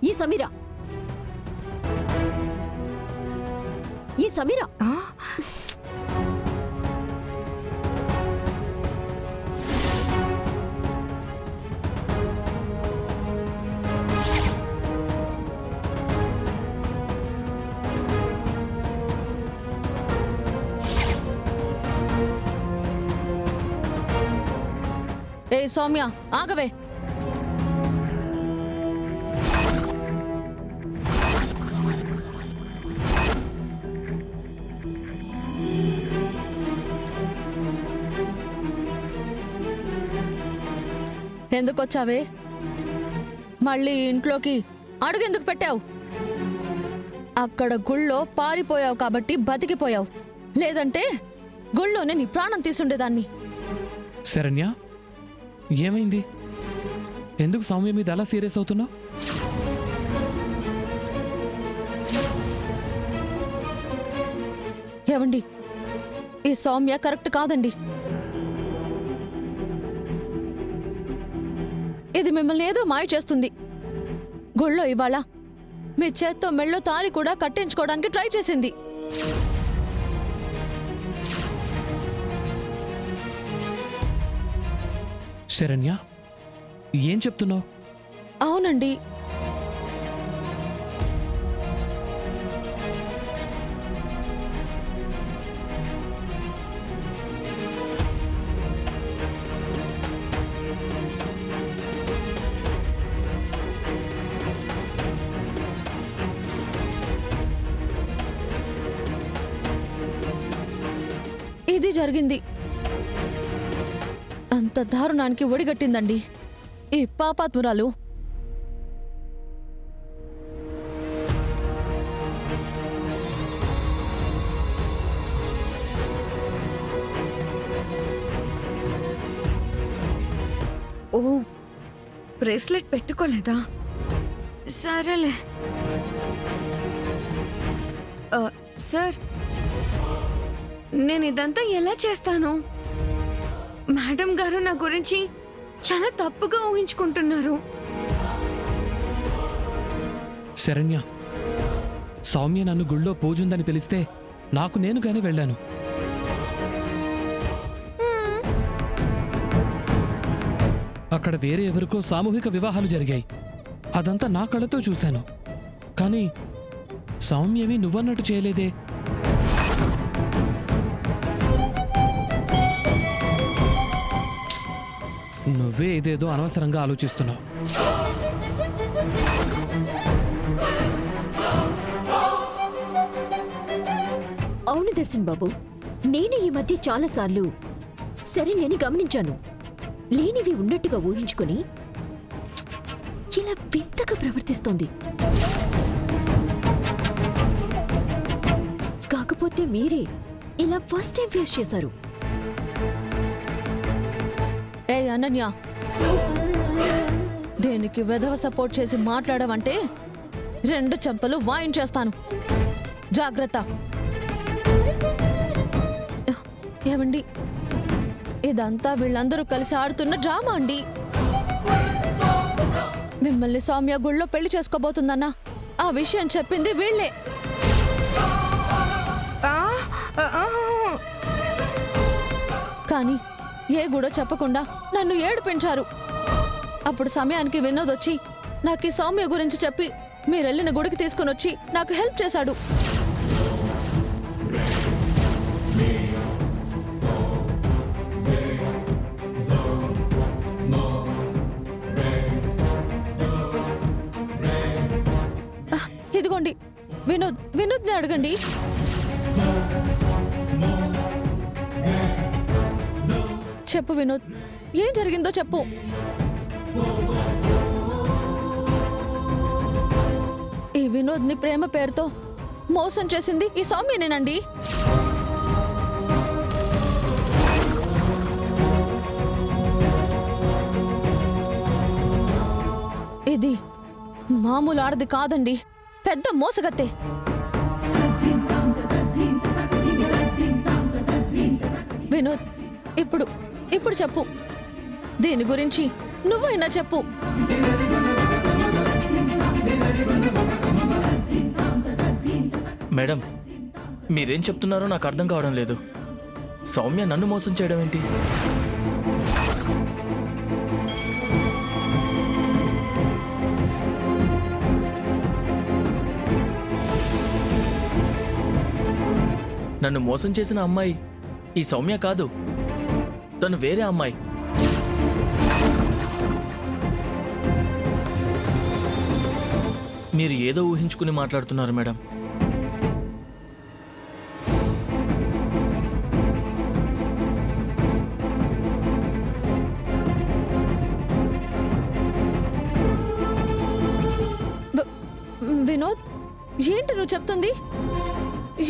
ఈ సమీరా ఈ సమీరా ఏ సౌమ్య ఆగవే. ఎందుకొచ్చావే? మళ్ళీ ఇంట్లోకి అడుగెందుకు పెట్టావు? అక్కడ గుళ్ళో పారిపోయావు కాబట్టి బతికిపోయావు, లేదంటే గుళ్ళోనే నీ ప్రాణం తీసుండేదాన్ని. శరణ్య, ఏమైంది? ఎందుకు సౌమ్య మీద అలా సీరియస్ అవుతున్నావు? ఏవండి, ఈ సౌమ్య కరెక్ట్ కాదండి. ఇది మిమ్మల్ని ఏదో మాయ చేస్తుంది. గుళ్ళో ఇవాళ మీ చేత్తో మెళ్ళో తాళి కూడా కట్టించుకోవడానికి ట్రై చేసింది. శరణ్య, ఏం చెప్తున్నావు? అవునండి, ఇది జరిగింది. అంత దారుణానికి ఒడిగట్టిందండి ఈ పాపాత్మురాలు. ఓ, బ్రేస్లెట్ పెట్టుకోలేదా? సరేలే. సార్, నేను ఇదంతా ఎలా చేస్తాను? మేడం గారు నా గురించి చాలా తప్పుగా ఊహించుకుంటున్నారు. శరణ్య, సౌమ్య నన్ను గుళ్ళో పూజుందని పిలిస్తే నాకు నేనుగానే వెళ్ళాను. అక్కడ వేరే ఎవరికో సామూహిక వివాహాలు జరిగాయి. అదంతా నా కళ్ళతో చూశాను. కానీ సౌమ్యవి నువ్వన్నట్టు చేయలేదే. నువ్వే ఇదేదో అనవసరంగా ఆలోచిస్తున్నావు. అవును దర్శన్ బాబు, నేను ఈ మధ్య చాలాసార్లు శరణ్యని గమనించాను. లేనివి ఉన్నట్టుగా ఊహించుకుని ఇలా వింతగా ప్రవర్తిస్తోంది. కాకపోతే మీరే ఇలా ఫస్ట్ టైం ఫేస్ చేశారు. ఏ అనన్య, దేనికి వెధవ సపోర్ట్ చేసి మాట్లాడవంటే 2 చెంపలు వాయించేస్తాను. జాగ్రత్త. ఏమండి, ఇదంతా వీళ్ళందరూ కలిసి ఆడుతున్న డ్రామా అండి. మిమ్మల్ని సౌమ్య గుళ్ళో పెళ్లి చేసుకోబోతుందన్నా ఆ విషయం చెప్పింది వీళ్ళే. కానీ ఏ గుడో చెప్పకుండా నన్ను ఏడిపించారు. అప్పుడు సమయానికి వినోద్ వచ్చి నాకు ఈ సౌమ్య గురించి చెప్పి మీరెళ్ళిన గుడికి తీసుకుని వచ్చి నాకు హెల్ప్ చేశాడు. ఇదిగోండి, వినోద్ని అడగండి. చెప్పు వినోద్, ఏం జరిగిందో చెప్పు. ఈ వినోద్ని ప్రేమ పేరుతో మోసం చేసింది ఈ సౌమ్యనేనండి. ఇది మామూలు ఆడది కాదండి, పెద్ద మోసగత్తే. వినోద్, ఇప్పుడు చెప్పు. దీని గురించి నువ్వైనా చెప్పు. మేడం, మీరేం చెప్తున్నారో నాకు అర్థం కావడం లేదు. సౌమ్య నన్ను మోసం చేయడం ఏంటి? నన్ను మోసం చేసిన అమ్మాయి ఈ సౌమ్య కాదు, తను వేరే అమ్మాయి. మీరు ఏదో ఊహించుకుని మాట్లాడుతున్నారు మేడం. వినోద్, ఏంటి నువ్వు చెప్తుంది?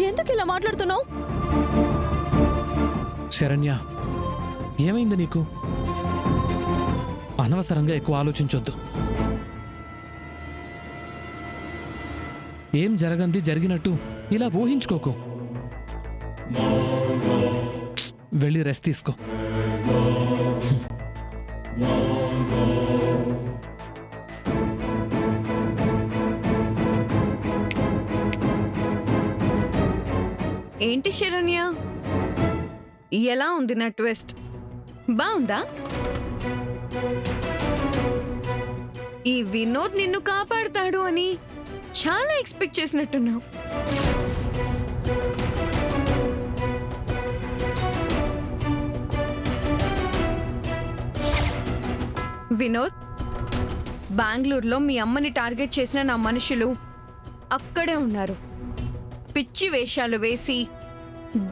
ఎందుకు ఇలా మాట్లాడుతున్నావు? శరణ్య, ఏమైంది నీకు? అనవసరంగా ఎక్కువ ఆలోచించొద్దు. ఏం జరగంది జరిగినట్టు ఇలా ఊహించుకోకు. వెళ్ళి రెస్ట్ తీసుకో. ఏంటి శరణ్య, ఎలా ఉంది నా ట్విస్ట్? బాగుందా? ఈ వినోద్ నిన్ను కాపాడుతాడు అని చాలా ఎక్స్పెక్ట్ చేసినట్టున్నావు. వినోద్, బెంగళూరులో మీ అమ్మని టార్గెట్ చేసిన నా మనుషులు అక్కడే ఉన్నారు. పిచ్చి వేషాలు వేసి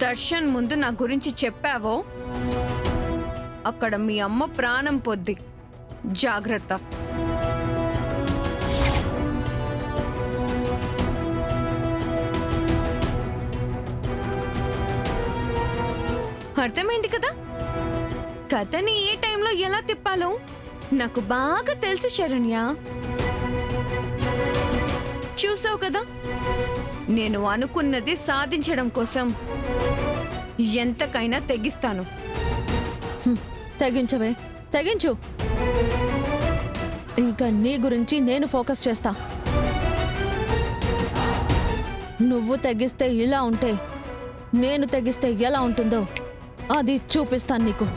దర్శన్ ముందు నా గురించి చెప్పావో అక్కడ మీ అమ్మ ప్రాణం పొద్ది. జాగ్రత్త. అర్థమైంది కదా? కథని ఏ టైంలో ఎలా తిప్పాలో నాకు బాగా తెలుసు శరణ్య. చూసావు కదా, నేను అనుకున్నది సాధించడం కోసం ఎంతకైనా తెగిస్తాను. తెగించవే, తెగించు. ఇంకా నీ గురించి నేను ఫోకస్ చేస్తా. నువ్వు తెగిస్తే ఇలా ఉంటే నేను తెగిస్తే ఎలా ఉంటుందో అది చూపిస్తాను నీకు.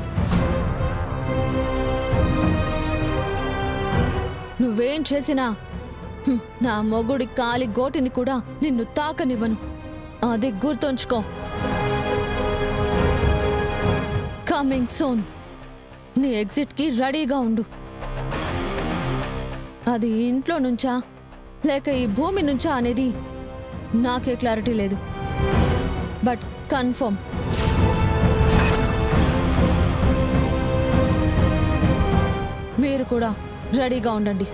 నువ్వేం చేసినా నా మొగుడి కాలి గోటిని కూడా నిన్ను తాకనివ్వను. అది గుర్తుంచుకో. Coming soon. నీ ఎగ్జిట్కి రెడీగా ఉండు. అది ఇంట్లో నుంచా లేక ఈ భూమి నుంచా అనేది నాకే క్లారిటీ లేదు, బట్ కన్ఫర్మ్. మీరు కూడా రెడీగా ఉండండి.